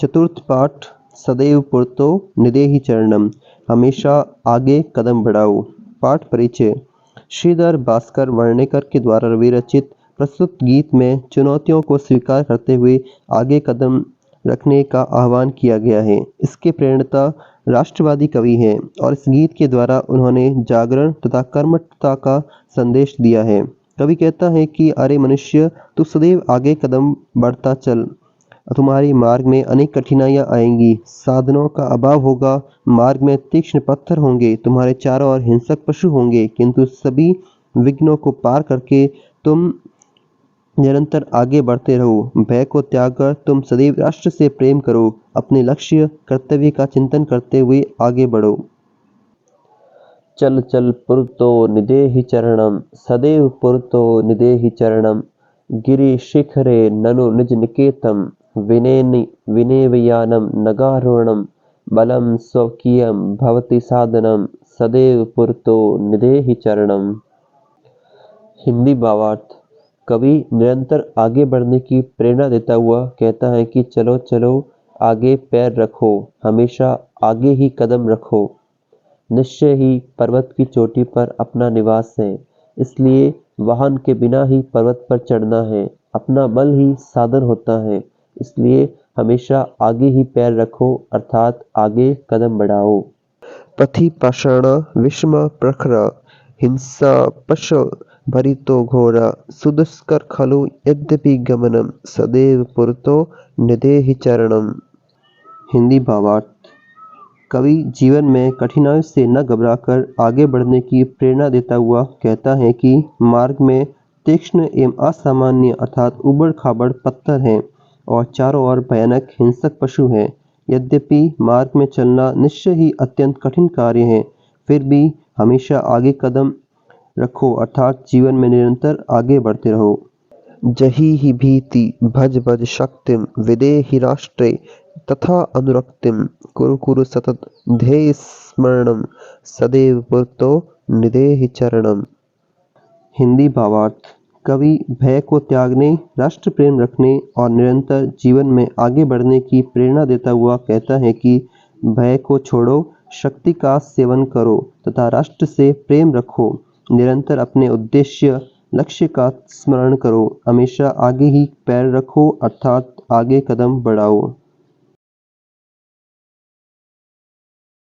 चतुर्थ पाठ सदैव पुरतो निदेहि चरणम, हमेशा आगे कदम बढ़ाओ। पाठ परिचय। श्रीधर भास्कर वर्णेकर के द्वारा विरचित प्रस्तुत गीत में चुनौतियों को स्वीकार करते हुए आगे कदम रखने का आह्वान किया गया है। इसके प्रेरणता राष्ट्रवादी कवि हैं और इस गीत के द्वारा उन्होंने जागरण तथा कर्मठता का संदेश दिया है। कवि कहता है कि अरे मनुष्य, तू सदैव आगे कदम बढ़ता चल। तुम्हारे मार्ग में अनेक कठिनाइयां आएंगी, साधनों का अभाव होगा, मार्ग में तीक्ष्ण पत्थर होंगे, तुम्हारे चारों ओर हिंसक पशु होंगे, किंतु सभी विघ्नों को पार करके तुम निरंतर आगे बढ़ते रहो। भय को त्याग कर तुम सदैव राष्ट्र से प्रेम करो। अपने लक्ष्य कर्तव्य का चिंतन करते हुए आगे बढ़ो। चल चल पुरतो निदेहि चरणम, सदैव पुरतो निदेहि चरणम, गिरि शिखरे ननु निज निकेतम, विनेवयानम नगारोहणम, बलम स्वकीयम भवति साधनम, सदैव पुरतो निदेहि चरणम। हिंदी भावार्थ। कवि निरंतर आगे बढ़ने की प्रेरणा देता हुआ कहता है कि चलो चलो आगे पैर रखो, हमेशा आगे ही कदम रखो। निश्चय ही पर्वत की चोटी पर अपना निवास है, इसलिए वाहन के बिना ही पर्वत पर चढ़ना है। अपना बल ही साधन होता है, इसलिए हमेशा आगे ही पैर रखो, अर्थात आगे कदम बढ़ाओ। पथि पाषाण विषम प्रखर, हिंसा पश भरितो घोरा, सुदुष्कर खलु यद्यपि गमनम, सदैव पुरतो निदेहि चरणम। हिंदी भावार्थ। कवि जीवन में कठिनाइयों से न घबराकर आगे बढ़ने की प्रेरणा देता हुआ कहता है कि मार्ग में तीक्ष्ण एवं असामान्य अर्थात उबड़ खाबड़ पत्थर हैं और चारों ओर भयानक हिंसक पशु हैं। यद्यपि मार्ग में चलना निश्चय ही अत्यंत कठिन कार्य है, फिर भी हमेशा आगे कदम रखो, अर्थात जीवन में निरंतर आगे बढ़ते रहो। जही ही भीति भज भज शक्तिम, विदेहि राष्ट्रे तथा अनुरक्तिम, कुरु कुरु सतत ध्येय स्मरणम, सदैव पुरतो निदेहि चरणम। हिंदी भावार्थ। कवि भय को त्यागने, राष्ट्र प्रेम रखने और निरंतर जीवन में आगे बढ़ने की प्रेरणा देता हुआ कहता है कि भय को छोड़ो, शक्ति का सेवन करो तथा राष्ट्र से प्रेम रखो। निरंतर अपने उद्देश्य लक्ष्य का स्मरण करो, हमेशा आगे ही पैर रखो, अर्थात आगे कदम बढ़ाओ।